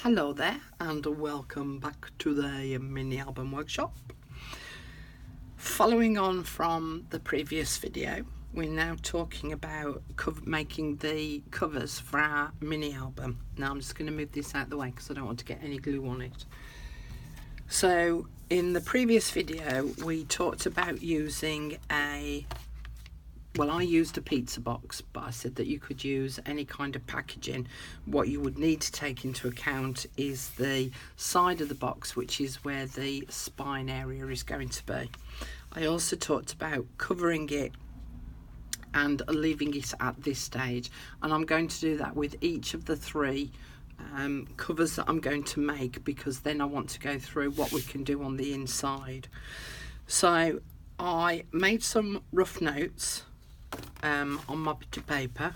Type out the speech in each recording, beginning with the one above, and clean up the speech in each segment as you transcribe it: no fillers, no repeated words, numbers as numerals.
Hello there and welcome back to the mini album workshop. Following on from the previous video, we're now talking about making the covers for our mini album. Now I'm just going to move this out of the way because I don't want to get any glue on it. So in the previous video we talked about using I used a pizza box, but I said that you could use any kind of packaging. What you would need to take into account is the side of the box, which is where the spine area is going to be. I also talked about covering it and leaving it at this stage, and I'm going to do that with each of the three covers that I'm going to make, because then I want to go through what we can do on the inside. So I made some rough notes on my bit of paper,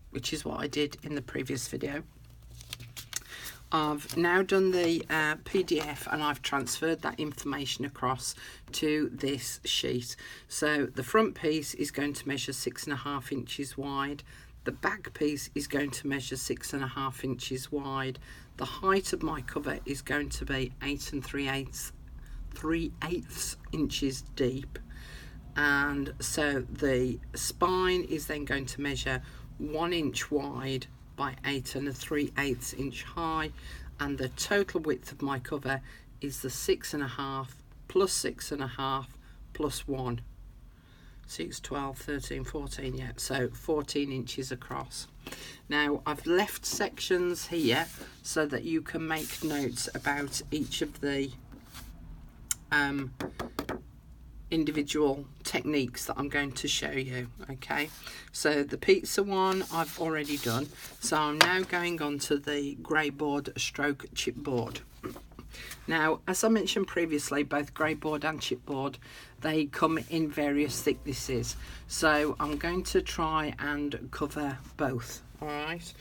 which is what I did in the previous video. I've now done the PDF and I've transferred that information across to this sheet. So the front piece is going to measure 6.5 inches wide. The back piece is going to measure 6.5 inches wide. The height of my cover is going to be 8 3/8 inches deep. And so the spine is then going to measure 1 inch wide by 8 3/8 inch high, and the total width of my cover is the 6.5 plus 6.5 plus 1, 6, 12, 13, 14, yeah, so 14 inches across. Now I've left sections here so that you can make notes about each of the individual techniques that I'm going to show you. Okay, so the pizza one I've already done, so I'm now going on to the grey board stroke chipboard. Now, as I mentioned previously, both grey board and chipboard, they come in various thicknesses, so I'm going to try and cover both. All right,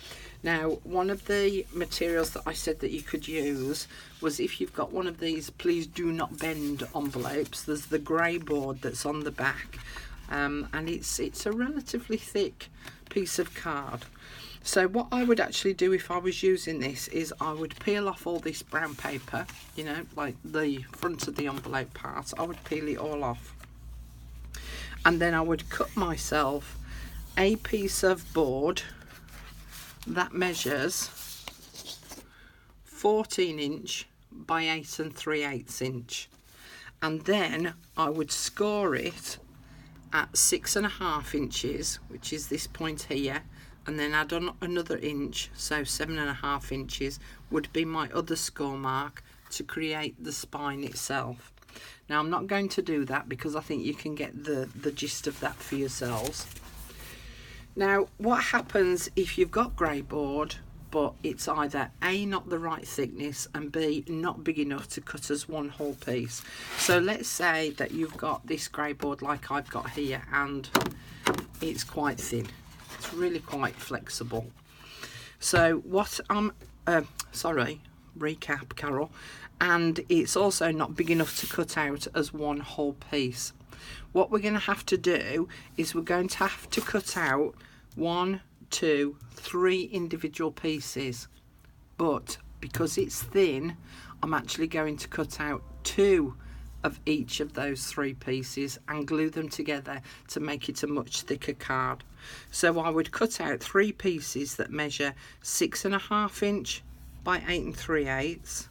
now one of the materials that I said that you could use was, if you've got one of these please do not bend envelopes, there's the grey board that's on the back, and it's a relatively thick piece of card. So what I would actually do if I was using this is I would peel off all this brown paper, you know, like the front of the envelope part. I would peel it all off, and then I would cut myself a piece of board that measures 14 inch by 8 3/8 inch, and then I would score it at 6.5 inches, which is this point here, and then add on another inch, so 7.5 inches would be my other score mark to create the spine itself. Now I'm not going to do that because I think you can get the gist of that for yourselves. Now, what happens if you've got grey board but it's either A, not the right thickness, and B, not big enough to cut as one whole piece? So let's say that you've got this grey board like I've got here, and it's quite thin. It's really quite flexible. So what recap, Carol. And it's also not big enough to cut out as one whole piece. What we're going to have to do is we're going to have to cut out 1, 2, 3 individual pieces, but because it's thin, I'm actually going to cut out 2 of each of those 3 pieces and glue them together to make it a much thicker card. So I would cut out 3 pieces that measure 6.5 inch by 8 3/8,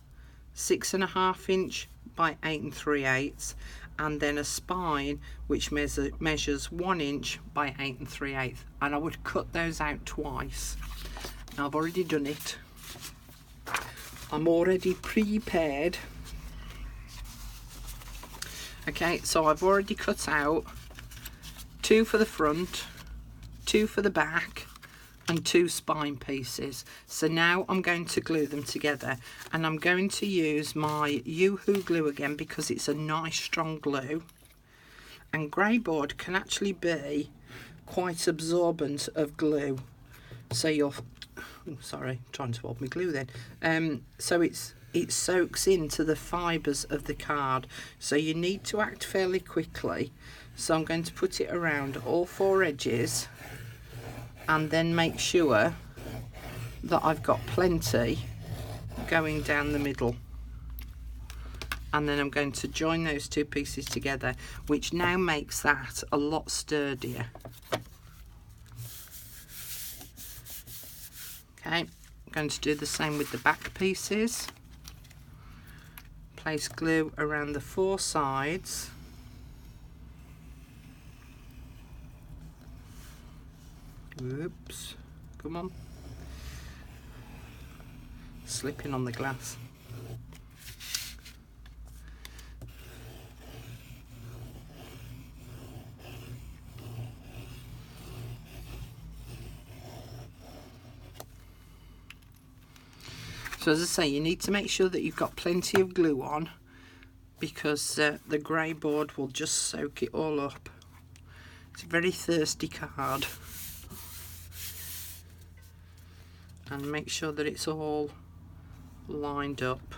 6.5 inch by 8 3/8, and then a spine which measures 1 inch by 8 3/8, and I would cut those out twice. Now I've already done it. I'm already prepared. Okay, so I've already cut out 2 for the front, 2 for the back, and 2 spine pieces. So now I'm going to glue them together, and I'm going to use my Yoo-Hoo glue again because it's a nice strong glue, and grey board can actually be quite absorbent of glue, so trying to hold my glue then, so it soaks into the fibres of the card, so you need to act fairly quickly. So I'm going to put it around all 4 edges and then make sure that I've got plenty going down the middle, and then I'm going to join those two pieces together, which now makes that a lot sturdier. Okay, I'm going to do the same with the back pieces. Place glue around the 4 sides. Oops, come on. Slipping on the glass. So as I say, you need to make sure that you've got plenty of glue on, because the grey board will just soak it all up. It's a very thirsty card. And make sure that it's all lined up.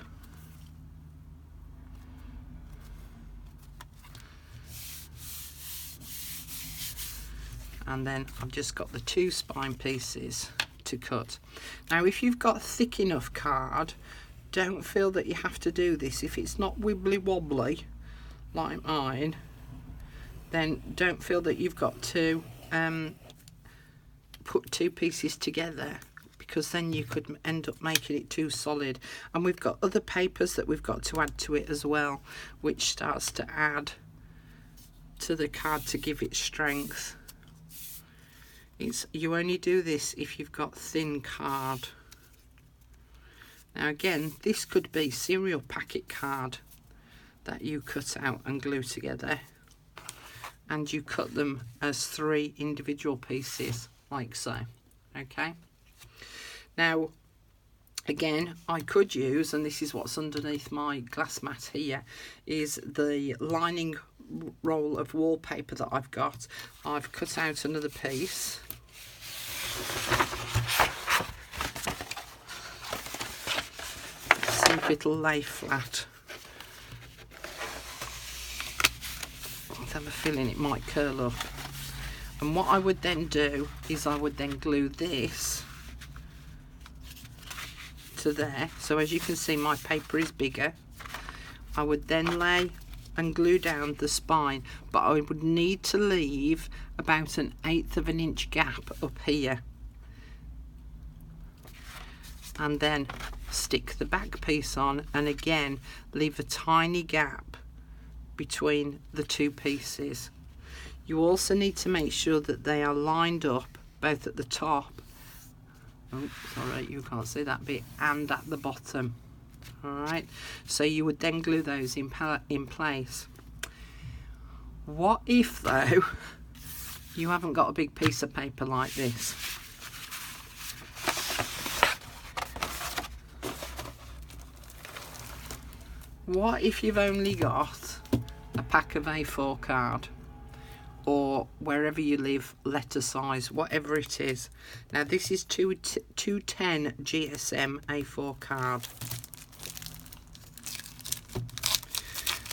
And then I've just got the 2 spine pieces to cut. Now if you've got thick enough card, don't feel that you have to do this. If it's not wibbly wobbly like mine, then don't feel that you've got to put 2 pieces together, because then you could end up making it too solid. And we've got other papers that we've got to add to it as well, which starts to add to the card to give it strength. You only do this if you've got thin card. Now again, this could be cereal packet card that you cut out and glue together, and you cut them as 3 individual pieces like so. Okay, now again, I could use, and this is what's underneath my glass mat here, is the lining roll of wallpaper that I've got. I've cut out another piece. See if it'll lay flat. I have a feeling it might curl up. And what I would then do is I would then glue this to there. So as you can see, my paper is bigger. I would then lay and glue down the spine, but I would need to leave about 1/8 of an inch gap up here, and then stick the back piece on, and again leave a tiny gap between the 2 pieces. You also need to make sure that they are lined up both at the top, oh sorry you can't see that bit, and at the bottom. Alright, so you would then glue those in place. What if though you haven't got a big piece of paper like this? What if you've only got a pack of A4 card, or wherever you live, letter size, whatever it is? Now this is 210 GSM A4 card.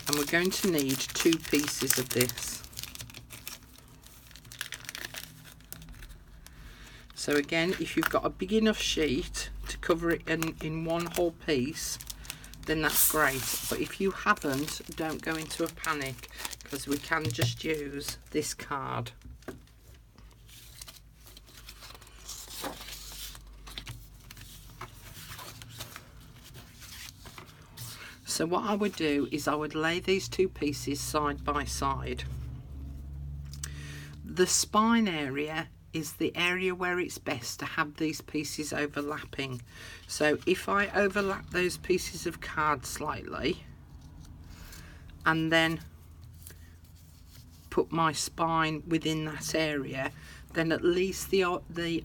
And we're going to need 2 pieces of this. So again, if you've got a big enough sheet to cover it in one whole piece, then that's great. But if you haven't, don't go into a panic, because we can just use this card. So what I would do is I would lay these 2 pieces side by side. The spine area is the area where it's best to have these pieces overlapping. So if I overlap those pieces of card slightly and then put my spine within that area, then at least the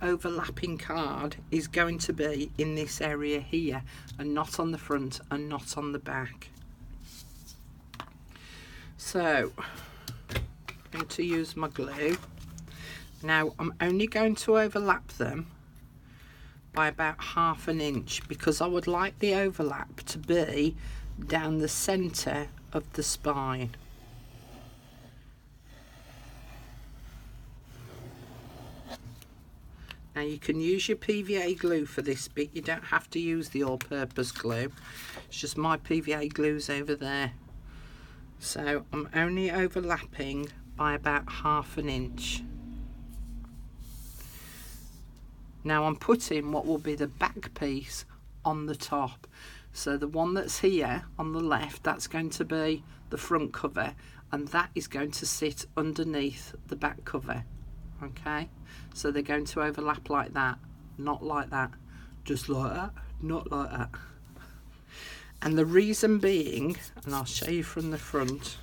overlapping card is going to be in this area here, and not on the front and not on the back. So I'm going to use my glue. Now I'm only going to overlap them by about 1/2 inch, because I would like the overlap to be down the centre of the spine. Now you can use your PVA glue for this bit, you don't have to use the all-purpose glue. It's just my PVA glue's over there. So I'm only overlapping by about 1/2 inch. Now I'm putting what will be the back piece on the top. So the one that's here on the left, that's going to be the front cover, and that is going to sit underneath the back cover. Okay, so they're going to overlap like that, not like that, just like that, not like that. And the reason being, and I'll show you from the front,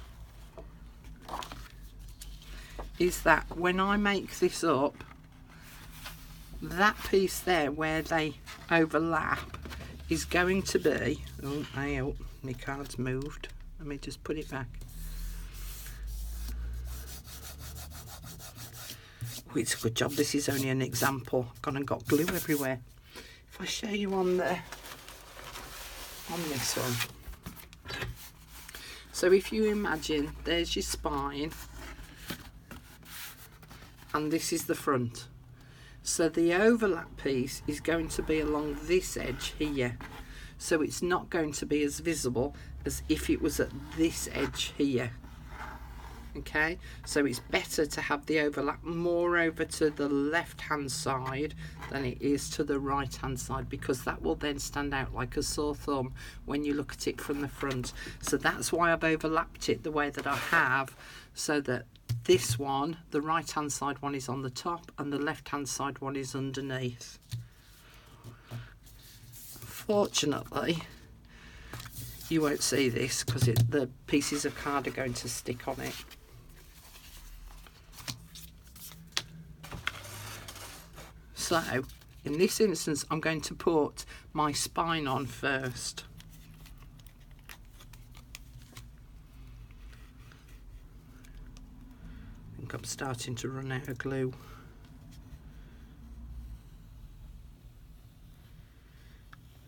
is that when I make this up, that piece there where they overlap is going to be, oh, my card's moved, let me just put it back. Oh, it's a good job this is only an example. I've gone and got glue everywhere. If I show you on this one, so if you imagine there's your spine and this is the front, so the overlap piece is going to be along this edge here, so it's not going to be as visible as if it was at this edge here. Okay, so it's better to have the overlap more over to the left hand side than it is to the right hand side, because that will then stand out like a sore thumb when you look at it from the front. So that's why I've overlapped it the way that I have, so that this one, the right hand side one, is on the top and the left hand side one is underneath. Fortunately you won't see this because the pieces of card are going to stick on it. So in this instance I'm going to put my spine on first. I think I'm starting to run out of glue.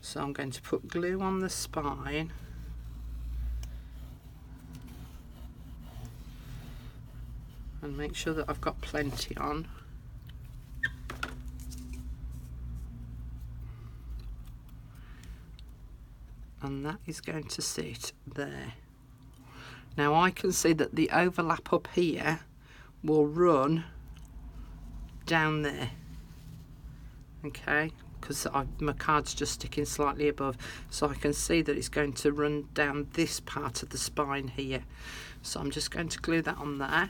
So I'm going to put glue on the spine. And make sure that I've got plenty on. And that is going to sit there. Now I can see that the overlap up here will run down there. Okay, because my card's just sticking slightly above, so I can see that it's going to run down this part of the spine here. So I'm just going to glue that on there,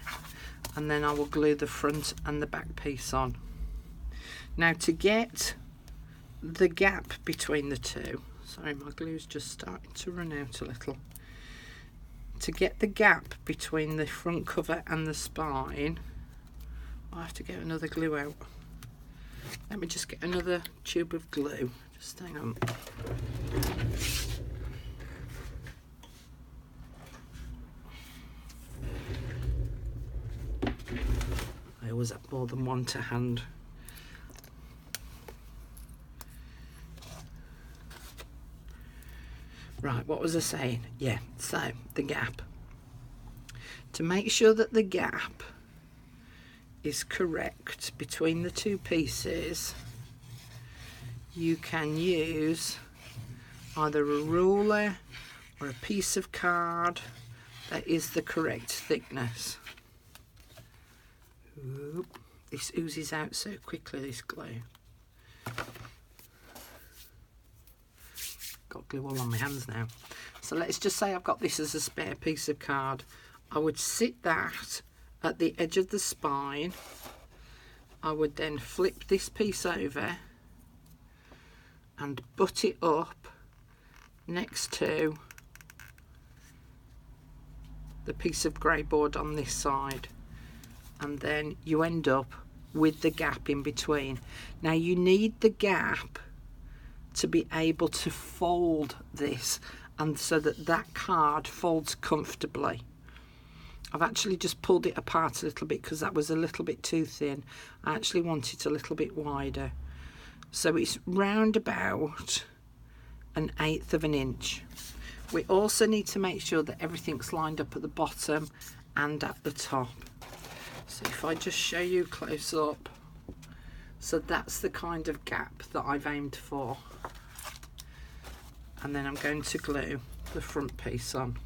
and then I will glue the front and the back piece on. Now to get the gap between the two, sorry, my glue's just starting to run out a little. To get the gap between the front cover and the spine, I have to get another glue out. Let me just get another tube of glue. Just hang on. I always have more than one to hand. Right, what was I saying? Yeah, so the gap. To make sure that the gap is correct between the two pieces, you can use either a ruler or a piece of card that is the correct thickness. Oop, this oozes out so quickly, this glue. Got glue all on my hands now. So let's just say I've got this as a spare piece of card. I would sit that at the edge of the spine. I would then flip this piece over and butt it up next to the piece of grey board on this side, and then you end up with the gap in between. Now you need the gap to be able to fold this, and so that that card folds comfortably. I've actually just pulled it apart a little bit because that was a little bit too thin. I actually want it a little bit wider. So it's round about 1/8 of an inch. We also need to make sure that everything's lined up at the bottom and at the top. So if I just show you close up, So that's the kind of gap that I've aimed for. And then I'm going to glue the front piece on.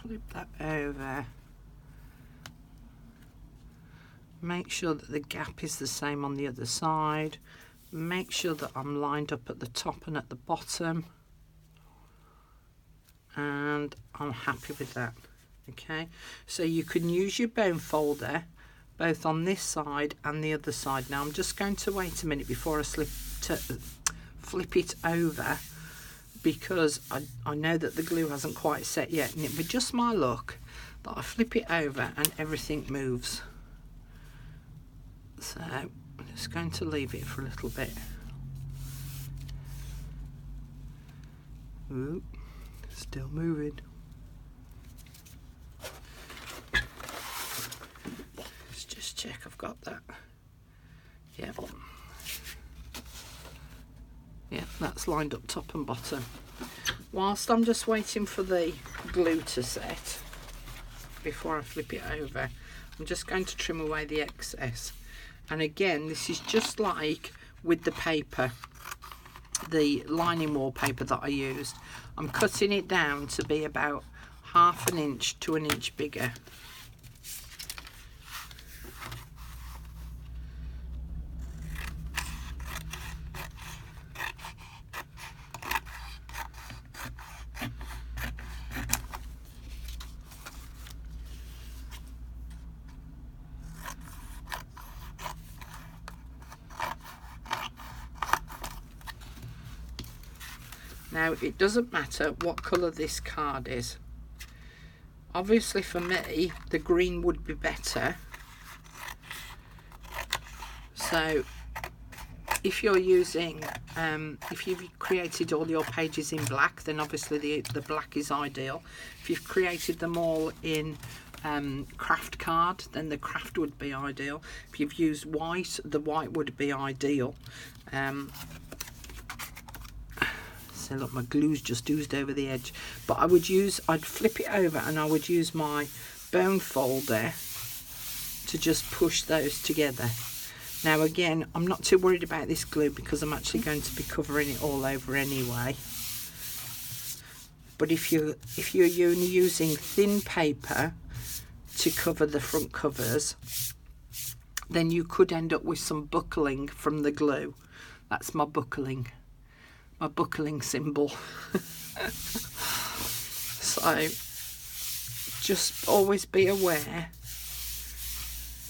Flip that over. Make sure that the gap is the same on the other side. Make sure that I'm lined up at the top and at the bottom. And I'm happy with that. Okay, so you can use your bone folder both on this side and the other side. Now I'm just going to wait a minute before I flip it over, because I know that the glue hasn't quite set yet, and it would just my luck that I flip it over and everything moves. So I'm just going to leave it for a little bit. Ooh, still moving. Let's just check I've got that. Yeah. Yeah, that's lined up top and bottom. Whilst I'm just waiting for the glue to set before I flip it over, I'm just going to trim away the excess. And again, this is just like with the paper, the lining wallpaper that I used. I'm cutting it down to be about 1/2 inch to 1 inch bigger. Now, it doesn't matter what colour this card is. Obviously for me, the green would be better. So if you're using, if you've created all your pages in black, then obviously the black is ideal. If you've created them all in craft card, then the craft would be ideal. If you've used white, the white would be ideal. So look, my glue's just oozed over the edge. But I'd flip it over and I would use my bone folder to just push those together. Now again, I'm not too worried about this glue because I'm actually going to be covering it all over anyway. But if you're using thin paper to cover the front covers, then you could end up with some buckling from the glue. That's my buckling symbol. So just always be aware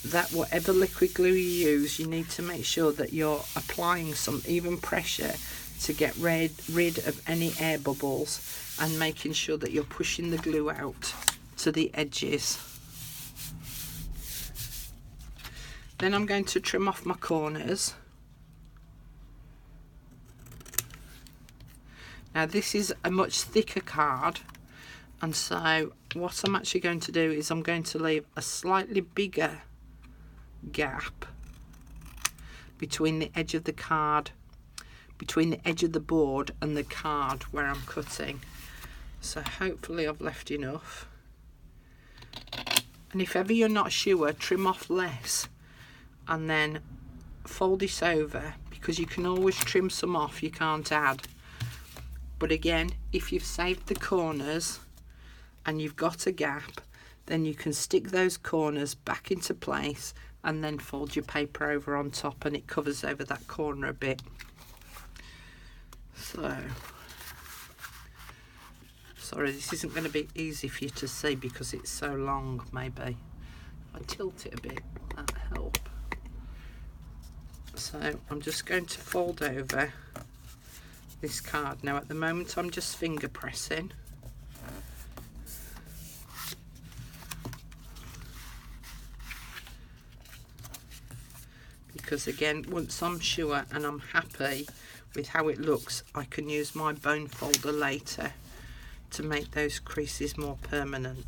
that whatever liquid glue you use, you need to make sure that you're applying some even pressure to get rid of any air bubbles, and making sure that you're pushing the glue out to the edges. Then I'm going to trim off my corners. Now this is a much thicker card, and so what I'm actually going to do is I'm going to leave a slightly bigger gap between the edge of the card, between the edge of the board and the card where I'm cutting. So hopefully I've left enough. And if ever you're not sure, trim off less and then fold this over, because you can always trim some off, you can't add. But again, if you've saved the corners and you've got a gap, then you can stick those corners back into place and then fold your paper over on top, and it covers over that corner a bit. So, sorry, this isn't going to be easy for you to see because it's so long. Maybe if I tilt it a bit, that'll help. So I'm just going to fold over this card. Now at the moment I'm just finger pressing. Because again, once I'm sure and I'm happy with how it looks, I can use my bone folder later to make those creases more permanent.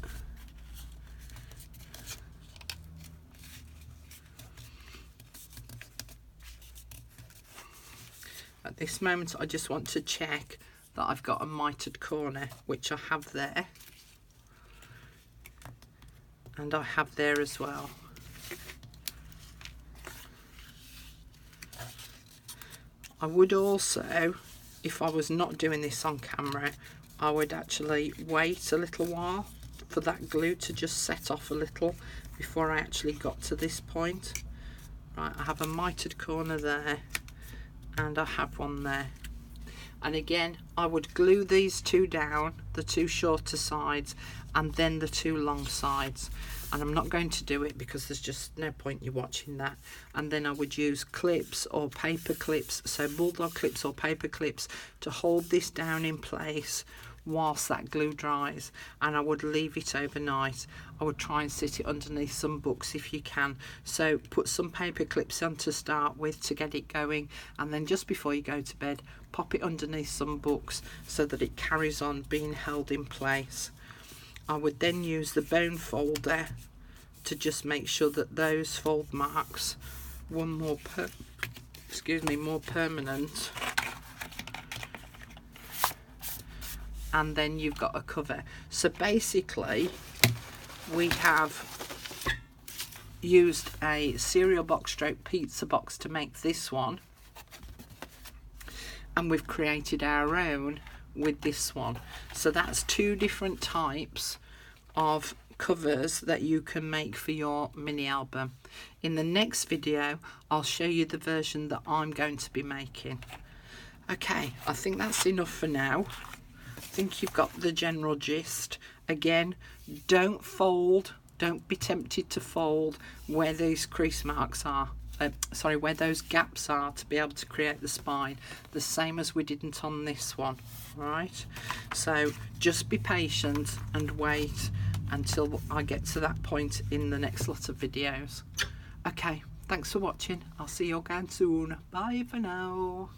At this moment I just want to check that I've got a mitered corner, which I have there, and I have there as well. I would also, if I was not doing this on camera, I would actually wait a little while for that glue to just set off a little before I actually got to this point. Right, I have a mitered corner there and I have one there. And again, I would glue these two down, the two shorter sides and then the two long sides. And I'm not going to do it because there's just no point you watching that. And then I would use clips or paper clips, so bulldog clips or paper clips, to hold this down in place whilst that glue dries, and I would leave it overnight. I would try and sit it underneath some books if you can. So put some paper clips on to start with to get it going, and then just before you go to bed, pop it underneath some books so that it carries on being held in place. I would then use the bone folder to just make sure that those fold marks were more permanent. And then you've got a cover. So basically we have used a cereal box stroke pizza box to make this one, and we've created our own with this one. So that's two different types of covers that you can make for your mini album. In the next video I'll show you the version that I'm going to be making. Okay, I think that's enough for now. I think you've got the general gist. Again, don't fold, don't be tempted to fold where those crease marks are, where those gaps are, to be able to create the spine, the same as we didn't on this one. Right, so just be patient and wait until I get to that point in the next lot of videos. Okay, thanks for watching. I'll see you again soon. Bye for now.